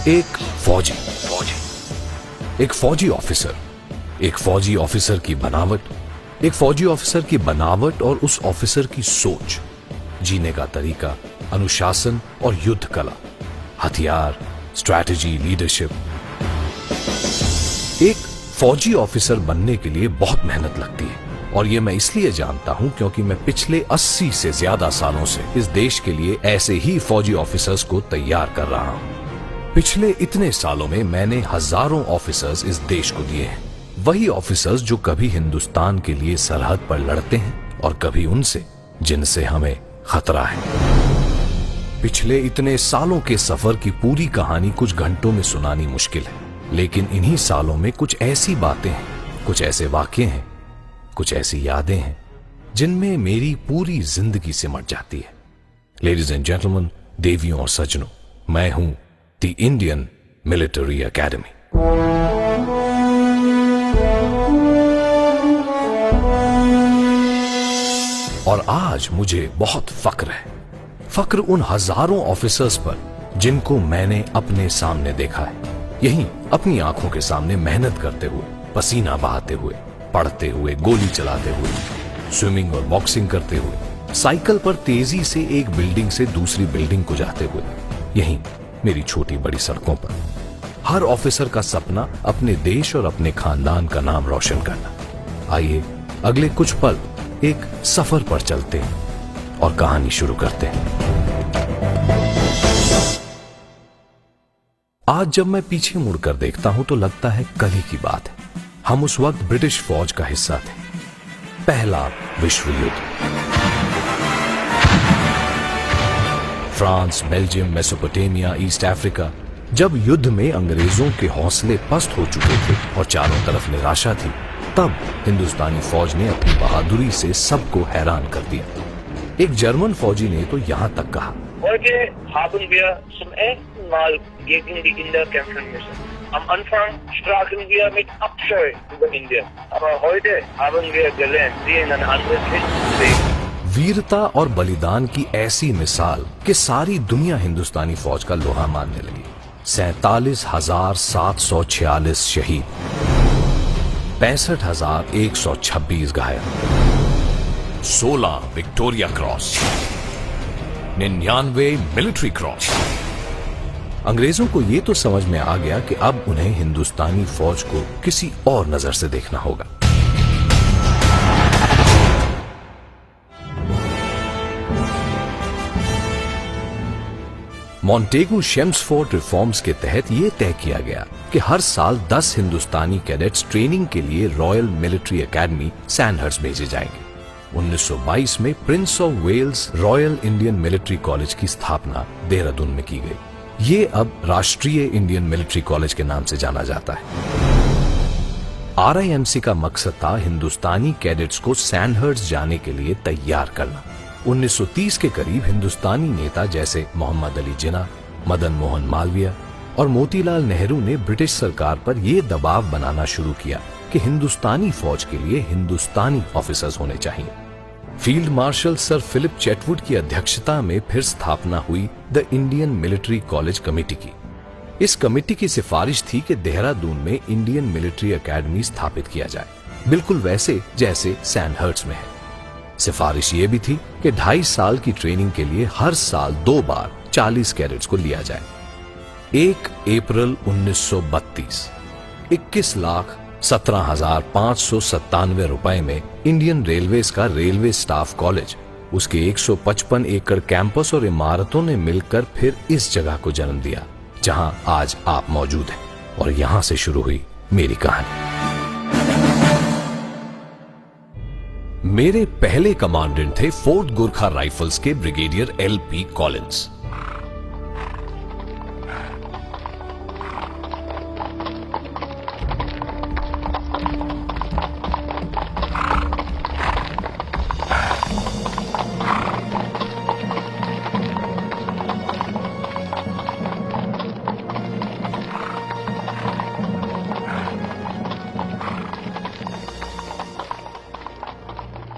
एक फौजी एक फौजी ऑफिसर, एक फौजी ऑफिसर की बनावट, एक फौजी ऑफिसर की बनावट और उस ऑफिसर की सोच, जीने का तरीका, अनुशासन और युद्ध कला, हथियार, स्ट्रैटेजी, लीडरशिप। एक फौजी ऑफिसर बनने के लिए बहुत मेहनत लगती है और ये मैं इसलिए जानता हूं क्योंकि मैं पिछले 80 से ज्यादा सालों से इस देश के लिए ऐसे ही फौजी ऑफिसर्स को तैयार कर रहा हूं। पिछले इतने सालों में मैंने हजारों ऑफिसर्स इस देश को दिए हैं, वही ऑफिसर्स जो कभी हिंदुस्तान के लिए सरहद पर लड़ते हैं और कभी उनसे जिनसे हमें खतरा है। पिछले इतने सालों के सफर की पूरी कहानी कुछ घंटों में सुनानी मुश्किल है, लेकिन इन्हीं सालों में कुछ ऐसी बातें हैं, कुछ ऐसे वाक़े हैं, कुछ ऐसी यादें हैं जिनमें मेरी पूरी जिंदगी सिमट जाती है। लेडीज एंड जेंटलमैन, देवियों और सज्जनों, मैं हूं द इंडियन मिलिट्री एकेडमी। और आज मुझे बहुत फक्र है, फक्र उन हजारों ऑफिसर्स पर जिनको मैंने अपने सामने देखा है, यहीं अपनी आंखों के सामने मेहनत करते हुए, पसीना बहाते हुए, पढ़ते हुए, गोली चलाते हुए, स्विमिंग और बॉक्सिंग करते हुए, साइकिल पर तेजी से एक बिल्डिंग से दूसरी बिल्डिंग को जाते हुए, यहीं मेरी छोटी बड़ी सड़कों पर। हर ऑफिसर का सपना अपने देश और अपने खानदान का नाम रोशन करना। आइए अगले कुछ पल एक सफर पर चलते हैं और कहानी शुरू करते हैं। आज जब मैं पीछे मुड़कर देखता हूं तो लगता है कल ही की बात है। हम उस वक्त ब्रिटिश फौज का हिस्सा थे। पहला विश्व युद्ध। France, Belgium, Mesopotamia, east Africa, जब युद्ध में अंग्रेजों के हौसले पस्त हो चुके थे और चारों तरफ निराशा थी, तब हिंदुस्तानी फौज ने अपनी बहादुरी से सबको हैरान कर दिया। एक जर्मन फौजी ने तो यहां तक कहा, Heute haben wir zum ersten Mal gegen die Inder kämpfen müssen. Am Anfang sprachen wir mit Abscheu über Indien, aber heute haben wir gelernt, sie in ein anderes Licht zu sehen. वीरता और बलिदान की ऐसी मिसाल कि सारी दुनिया हिंदुस्तानी फौज का लोहा मानने लगी। 47,746 शहीद, 65,126 घायल, 16 विक्टोरिया क्रॉस, 99 मिलिट्री क्रॉस। अंग्रेजों को यह तो समझ में आ गया कि अब उन्हें हिंदुस्तानी फौज को किसी और नजर से देखना होगा। मॉन्टेगू शेम्सफोर्ड रिफॉर्म्स के तहत यह तय किया गया कि हर साल 10 हिंदुस्तानी कैडेट्स ट्रेनिंग के लिए रॉयल मिलिट्री एकेडमी सैंडहर्स्ट भेजे जाएंगे। 1922 में Prince of Wales Royal Indian Military College की स्थापना देहरादून में की गई। ये अब राष्ट्रीय इंडियन मिलिट्री कॉलेज के नाम से जाना जाता है। RIMC का मकसद था हिंदुस्तानी कैडेट्स को सैंडहर्स्ट जाने के लिए तैयार करना। 1930 के करीब हिंदुस्तानी नेता जैसे मोहम्मद अली जिन्ना, मदन मोहन मालवीय और मोतीलाल नेहरू ने ब्रिटिश सरकार पर यह दबाव बनाना शुरू किया कि हिंदुस्तानी फौज के लिए हिंदुस्तानी ऑफिसर्स होने चाहिए। फील्ड मार्शल सर फिलिप चेटवुड की अध्यक्षता में फिर स्थापना हुई the Indian Military college committee की। इस कमेटी की सिफारिश थी कि देहरादून में इंडियन मिलिट्री एकेडमी स्थापित किया जाए, बिल्कुल वैसे जैसे सैंडहर्स्ट में है। सिफारिश ये भी थी कि 2.5 साल की ट्रेनिंग के लिए हर साल 2 बार 40 कैडेट्स को लिया जाए। 1 अप्रैल 1932 21,17,597 रुपए में इंडियन रेलवेज का रेलवे स्टाफ कॉलेज, उसके 155 एकड़ कैंपस और इमारतों ने मिलकर फिर इस जगह को जन्म दिया जहां आज आप मौजूद हैं। और यहां से शुरू हुई मेरी कहानी। मेरे पहले कमांडेंट थे फोर्थ गोरखा राइफल्स के brigadier LP Collins.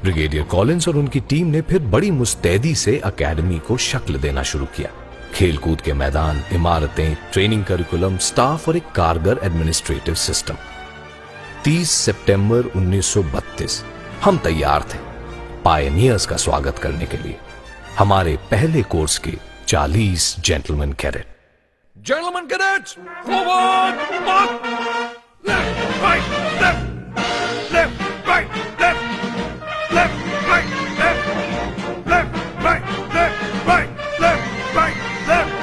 Brigadier Collins और उनकी टीम ने फिर बड़ी मुस्तैदी से एकेडमी को शक्ल देना शुरू किया। खेलकूद के मैदान, इमारतें, ट्रेनिंग करिकुलम, स्टाफ और एक कारगर एडमिनिस्ट्रेटिव सिस्टम। 30 सितंबर 1932 हम तैयार थे पायनियर्स का स्वागत करने के लिए। हमारे पहले कोर्स के 40 gentleman cadet. Gentlemen cadets, forward, march! Left, right, left, left, right, left, left, right, left, left, right, left, right, left, right, left.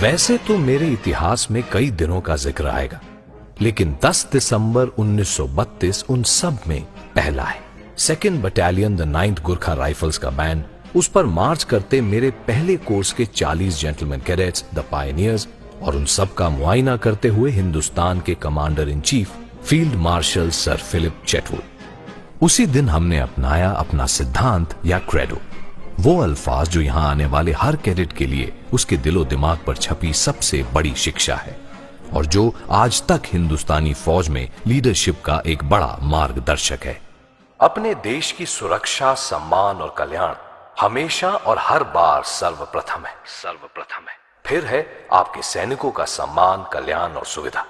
वैसे तो मेरे इतिहास में कई दिनों का जिक्र आएगा, लेकिन 10 दिसंबर 1932 उन सब में पहला है। 2nd battalion the 9th Gurkha rifles का बैंड, उस पर मार्च करते मेरे पहले कोर्स के 40 जेंटलमैन कैडेट्स द पायनियर्स, और उन सब का मुआयना करते हुए हिंदुस्तान के commander in chief field marshal sir Philip Chetwode. उसी दिन हमने अपनाया अपना सिद्धांत या क्रेडो, वो अल्फाज जो यहां आने वाले हर कैडेट के लिए उसके दिलो दिमाग पर छपी सबसे बड़ी शिक्षा है और जो आज तक हिंदुस्तानी फौज में लीडरशिप का एक बड़ा मार्गदर्शक है। अपने देश की सुरक्षा, सम्मान और कल्याण हमेशा और हर बार सर्वप्रथम है, सर्वप्रथम है। फिर है आपके सैनिकों का सम्मान, कल्याण और सुविधा।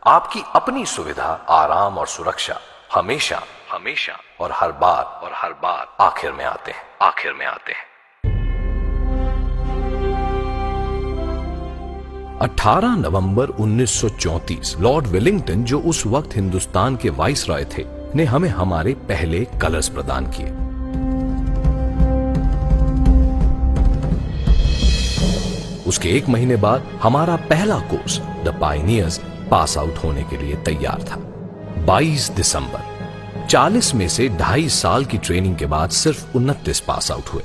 आपकी अपनी सुविधा, आराम और सुरक्षा हमेशा हमेशा और हर बार आखिर में आते हैं, आखिर में आते हैं। 18 नवंबर 1934 लॉर्ड वेलिंगटन, जो उस वक्त हिंदुस्तान के वाइसरॉय थे, ने हमें हमारे पहले कलर्स प्रदान किए। उसके 1 महीने बाद हमारा पहला course the pioneers pass out होने के लिए तैयार था। 22 दिसंबर 40 में से 2.5 साल की ट्रेनिंग के बाद सिर्फ 29 पास आउट हुए।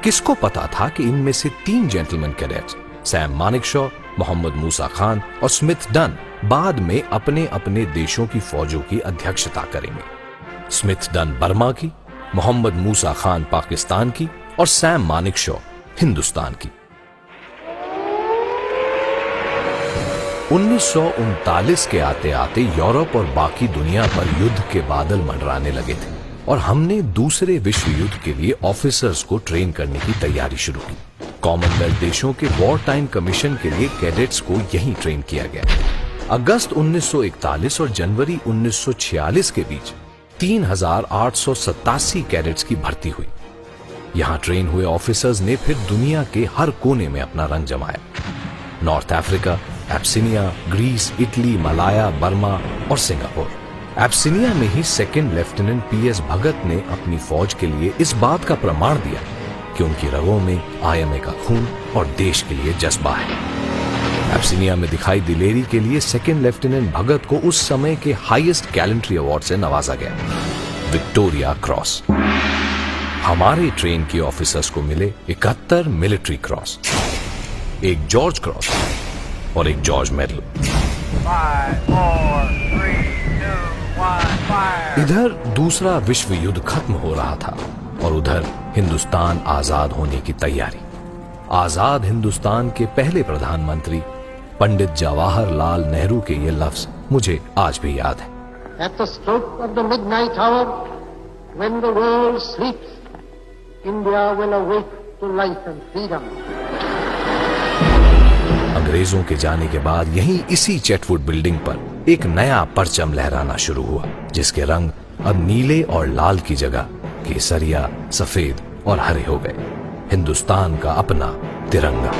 किसको पता था कि इनमें से 3 जेंटलमैन कैडेट्स सैम मानेकशॉ, मोहम्मद मूसा खान और स्मिथ डन बाद में अपने अपने देशों की फौजों की अध्यक्षता करेंगे। स्मिथ डन बर्मा की, मोहम्मद मूसा खान पाकिस्तान की और सैम मानेकशॉ हिंदुस्तान की। 1939 के आते आते यूरोप और बाकी दुनिया पर युद्ध के बादल मंडराने लगे थे और हमने दूसरे विश्व युद्ध के लिए ऑफिसर्स को ट्रेन करने की तैयारी शुरू की। कॉमनवेल्थ देशों के वॉर टाइम कमीशन के लिए कैडेट्स को यहीं ट्रेन किया गया। अगस्त 1941 और जनवरी 1946 के बीच 3,887 कैडेट्स की भर्ती हुई। यहां ट्रेन हुए ऑफिसर्स ने फिर दुनिया के हर कोने में अपना रंग जमाया। North Africa, Abyssinia, Greece, Italy, Malaya, Burma और सिंगापुर। एब्सिनिया में ही 2nd लेफ्टिनेंट PS भगत ने अपनी फौज के लिए इस बात का प्रमाण दिया कि उनकी रगों में IMA का खून और देश के लिए जज्बा है। एब्सिनिया में दिखाई दिलेरी के लिए 2nd लेफ्टिनेंट भगत को उस समय के हाईएस्ट गैलेंट्री अवार्ड से नवाजा गया, विक्टोरिया क्रॉस। हमारे ट्रेन के ऑफिसर्स को मिले 71 मिलिट्री क्रॉस, एक जॉर्ज क्रॉस, और एक जॉर्ज मेडल। 5, 4, 3, 2, 1, fire! इधर दूसरा विश्व युद्ध खत्म हो रहा था और उधर हिंदुस्तान आजाद होने की तैयारी। आजाद हिंदुस्तान के पहले प्रधानमंत्री पंडित जवाहरलाल नेहरू के ये लफ्ज मुझे आज भी याद है। At the stroke of the midnight hour, when the world sleeps, India will awake to life and freedom. अंग्रेजों के जाने के बाद यहीं इसी चैटवुड बिल्डिंग पर एक नया परचम लहराना शुरू हुआ, जिसके रंग अब नीले और लाल की जगह केसरिया, सफेद और हरे हो गए। हिंदुस्तान का अपना तिरंगा।